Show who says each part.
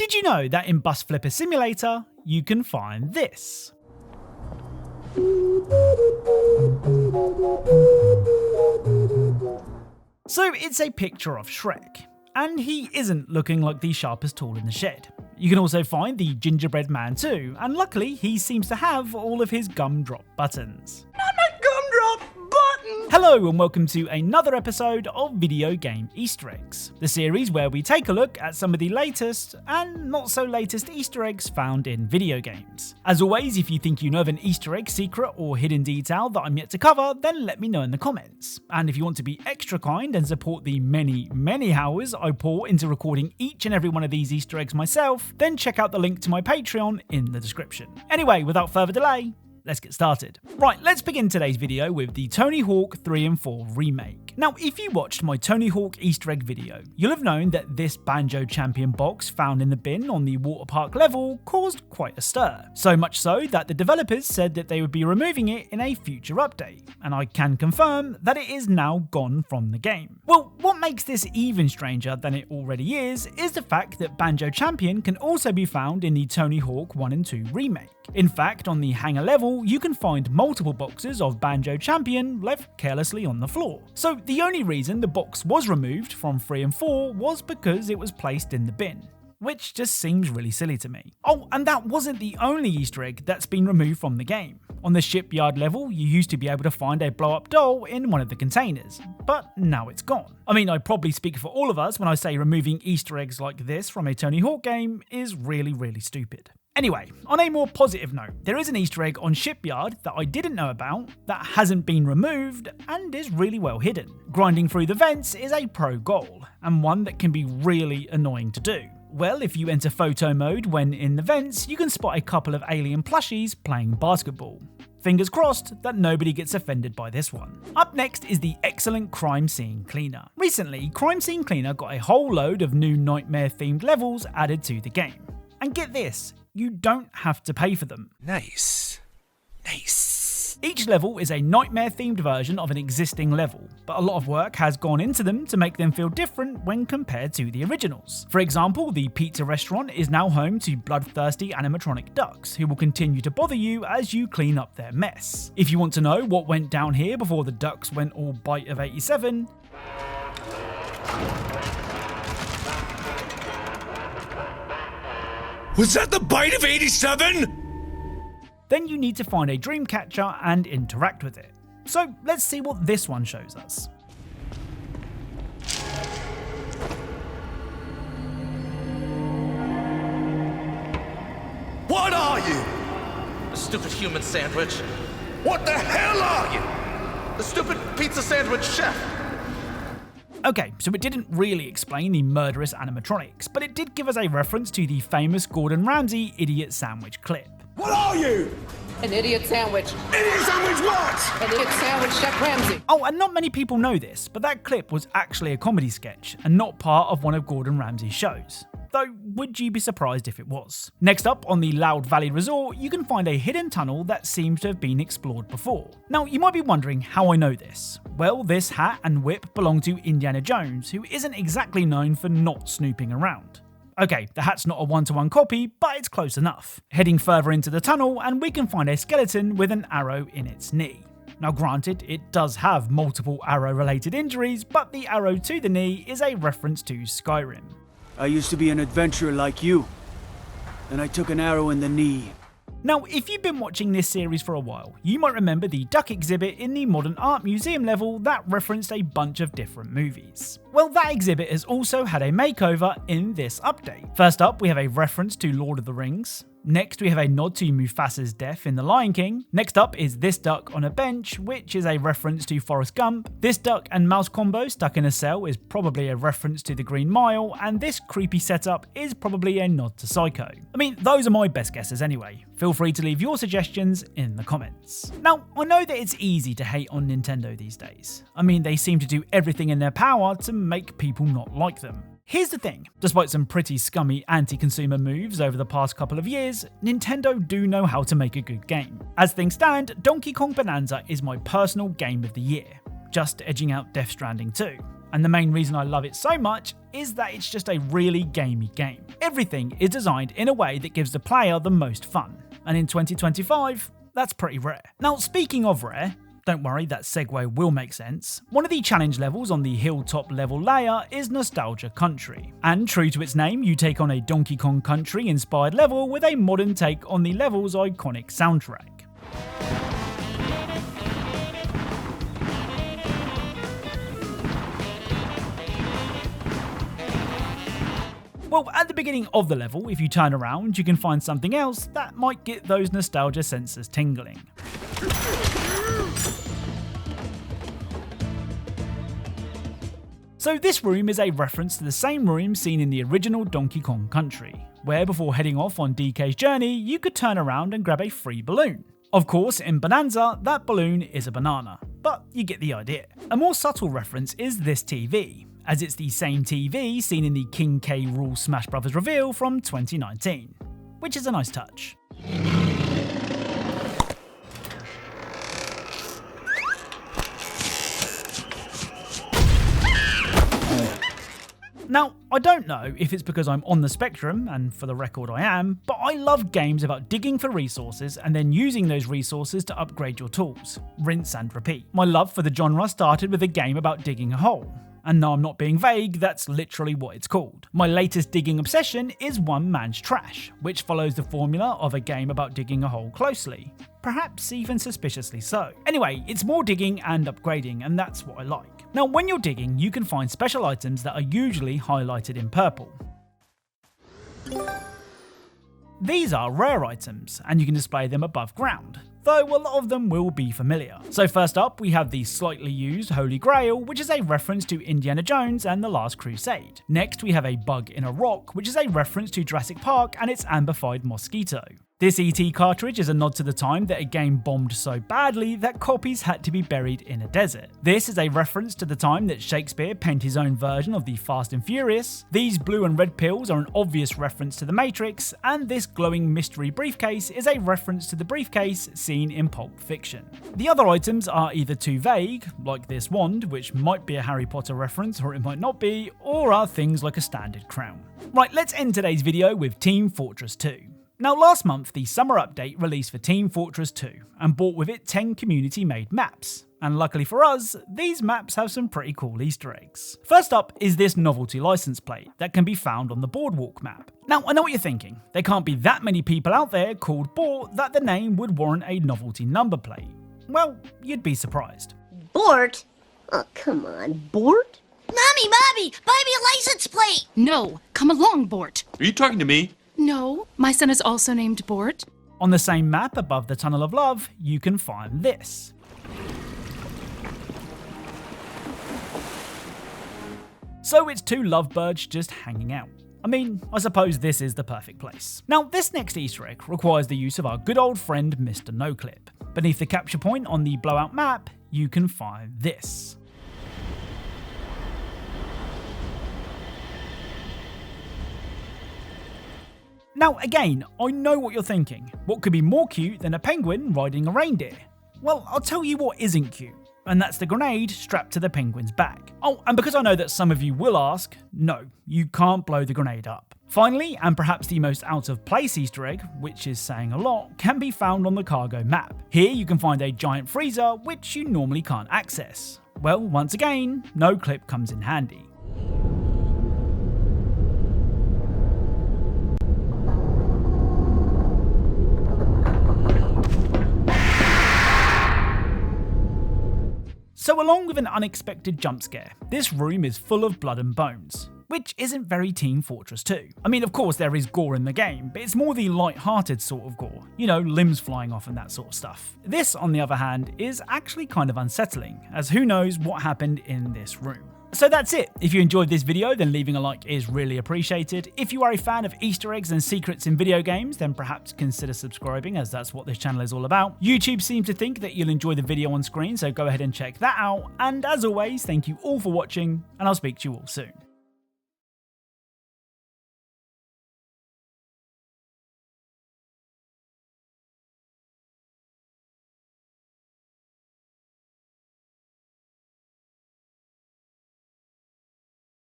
Speaker 1: did you know that in Bus Flipper Simulator, you can find this? So it's a picture of Shrek, and he isn't looking like the sharpest tool in the shed. You can also find the gingerbread man too, and luckily he seems to have all of his gumdrop buttons.
Speaker 2: Not my gumdrop button!
Speaker 1: Hello and welcome to another episode of Video Game Easter Eggs, the series where we take a look at some of the latest and not so latest Easter eggs found in video games. As always, if you think you know of an Easter egg, secret or hidden detail that I'm yet to cover, then let me know in the comments. And if you want to be extra kind and support the many hours I pour into recording each and every one of these Easter eggs myself, then check out the link to my Patreon in the description. Anyway, without further delay, let's get started. Right, let's begin today's video with the Tony Hawk 3 and 4 remake. Now, if you watched my Tony Hawk Easter egg video, you'll have known that this Banjo Champion box found in the bin on the water park level caused quite a stir. So much so that the developers said that they would be removing it in a future update, and I can confirm that it is now gone from the game. Well, what makes this even stranger than it already is the fact that Banjo Champion can also be found in the Tony Hawk 1 and 2 remake. In fact, on the hangar level, you can find multiple boxes of Banjo Champion left carelessly on the floor. So the only reason the box was removed from 3 and 4 was because it was placed in the bin, which just seems really silly to me. Oh, and that wasn't the only Easter egg that's been removed from the game. On the shipyard level, you used to be able to find a blow-up doll in one of the containers, but now it's gone. I mean, I probably speak for all of us when I say removing Easter eggs like this from a Tony Hawk game is really stupid. Anyway, on a more positive note, there is an Easter egg on Shipyard that I didn't know about, that hasn't been removed, and is really well hidden. Grinding through the vents is a pro goal, and one that can be really annoying to do. Well, if you enter photo mode when in the vents, you can spot a couple of alien plushies playing basketball. Fingers crossed that nobody gets offended by this one. Up next is the Eggcellent Crime Scene Cleaner. Recently, Crime Scene Cleaner got a whole load of new nightmare-themed levels added to the game. And get this, you don't have to pay for them.
Speaker 2: Nice.
Speaker 1: Each level is a nightmare-themed version of an existing level, but a lot of work has gone into them to make them feel different when compared to the originals. For example, the pizza restaurant is now home to bloodthirsty animatronic ducks, who will continue to bother you as you clean up their mess. If you want to know what went down here before the ducks went all bite of 87,
Speaker 2: Was that the bite of 87?
Speaker 1: then you need to find a dream catcher and interact with it. So let's see what this one shows us.
Speaker 2: What are you?
Speaker 3: A stupid human sandwich.
Speaker 2: What the hell are you?
Speaker 3: The stupid pizza sandwich chef.
Speaker 1: Okay, so it didn't really explain the murderous animatronics, but it did give us a reference to the famous Gordon Ramsay idiot sandwich clip.
Speaker 2: What are you?
Speaker 4: An idiot sandwich.
Speaker 2: Idiot sandwich what?
Speaker 4: An idiot sandwich, Chef Ramsay.
Speaker 1: Oh, and not many people know this, but that clip was actually a comedy sketch and not part of one of Gordon Ramsay's shows. Though, would you be surprised if it was? Next up, on the Loud Valley Resort, you can find a hidden tunnel that seems to have been explored before. Now, you might be wondering how I know this. Well, this hat and whip belong to Indiana Jones, who isn't exactly known for not snooping around. Okay, the hat's not a one-to-one copy, but it's close enough. Heading further into the tunnel, and we can find a skeleton with an arrow in its knee. Now granted, it does have multiple arrow-related injuries, but the arrow to the knee is a reference to Skyrim.
Speaker 5: I used to be an adventurer like you. Then I took an arrow in the knee.
Speaker 1: Now, if you've been watching this series for a while, you might remember the duck exhibit in the Modern Art Museum level that referenced a bunch of different movies. Well, that exhibit has also had a makeover in this update. First up, we have a reference to Lord of the Rings. Next, we have a nod to Mufasa's death in The Lion King. Next up is this duck on a bench, which is a reference to Forrest Gump. This duck and mouse combo stuck in a cell is probably a reference to The Green Mile, and this creepy setup is probably a nod to Psycho. I mean, those are my best guesses anyway. Feel free to leave your suggestions in the comments. Now, I know that it's easy to hate on Nintendo these days. I mean, they seem to do everything in their power to make people not like them. Here's the thing, despite some pretty scummy anti-consumer moves over the past couple of years, Nintendo do know how to make a good game. As things stand, Donkey Kong Bonanza is my personal game of the year, just edging out Death Stranding 2. And the main reason I love it so much is that it's just a really gamey game. Everything is designed in a way that gives the player the most fun. And in 2025, that's pretty rare. Now, speaking of rare, don't worry, that segue will make sense. One of the challenge levels on the hilltop level layer is Nostalgia Country. And true to its name, you take on a Donkey Kong Country inspired level with a modern take on the level's iconic soundtrack. Well, at the beginning of the level, if you turn around, you can find something else that might get those nostalgia sensors tingling. So this room is a reference to the same room seen in the original Donkey Kong Country, where before heading off on DK's journey, you could turn around and grab a free balloon. Of course, in Bonanza, that balloon is a banana, but you get the idea. A more subtle reference is this TV, as it's the same TV seen in the King K. Rool Smash Bros. Reveal from 2019, which is a nice touch. Now, I don't know if it's because I'm on the spectrum, and for the record I am, but I love games about digging for resources and then using those resources to upgrade your tools. Rinse and repeat. My love for the genre started with a game about digging a hole. And no, I'm not being vague, that's literally what it's called. My latest digging obsession is One Man's Trash, which follows the formula of a game about digging a hole closely. Perhaps even suspiciously so. Anyway, it's more digging and upgrading, and that's what I like. Now, when you're digging, you can find special items that are usually highlighted in purple. These are rare items, and you can display them above ground, though a lot of them will be familiar. So first up, we have the slightly used Holy Grail, which is a reference to Indiana Jones and The Last Crusade. Next, we have a bug in a rock, which is a reference to Jurassic Park and its amplified mosquito. This ET cartridge is a nod to the time that a game bombed so badly that copies had to be buried in a desert. This is a reference to the time that Shakespeare penned his own version of the Fast and Furious. These blue and red pills are an obvious reference to The Matrix, and this glowing mystery briefcase is a reference to the briefcase seen in Pulp Fiction. The other items are either too vague, like this wand, which might be a Harry Potter reference or it might not be, or are things like a standard crown. Right, let's end today's video with Team Fortress 2. Now, last month, the summer update released for Team Fortress 2 and brought with it 10 community-made maps. And luckily for us, these maps have some pretty cool Easter eggs. First up is this novelty license plate that can be found on the Boardwalk map. Now, I know what you're thinking. There can't be that many people out there called Bort that the name would warrant a novelty number plate. Well, you'd be surprised.
Speaker 6: Bort? Oh, come on, Bort? Mommy, buy me a license plate!
Speaker 7: No, come along, Bort.
Speaker 8: Are you talking to me?
Speaker 7: No, my son is also named Bort.
Speaker 1: On the same map above the Tunnel of Love, you can find this. So it's two lovebirds just hanging out. I mean, I suppose this is the perfect place. Now, this next Easter egg requires the use of our good old friend Mr. Noclip. Beneath the capture point on the blowout map, you can find this. Now again, I know what you're thinking. What could be more cute than a penguin riding a reindeer? Well, I'll tell you what isn't cute, and that's the grenade strapped to the penguin's back. Oh, and because I know that some of you will ask, no, you can't blow the grenade up. Finally, and perhaps the most out of place Easter egg, which is saying a lot, can be found on the cargo map. Here you can find a giant freezer, which you normally can't access. Well, once again, Noclip comes in handy. So along with an unexpected jump scare, this room is full of blood and bones, which isn't very Team Fortress 2. I mean, of course there is gore in the game, but it's more the light-hearted sort of gore, you know, limbs flying off and that sort of stuff. This, on the other hand, is actually kind of unsettling, as who knows what happened in this room. So that's it. If you enjoyed this video, then leaving a like is really appreciated. If you are a fan of Easter eggs and secrets in video games, then perhaps consider subscribing, as that's what this channel is all about. YouTube seems to think that you'll enjoy the video on screen, so go ahead and check that out. And as always, thank you all for watching, and I'll speak to you all soon.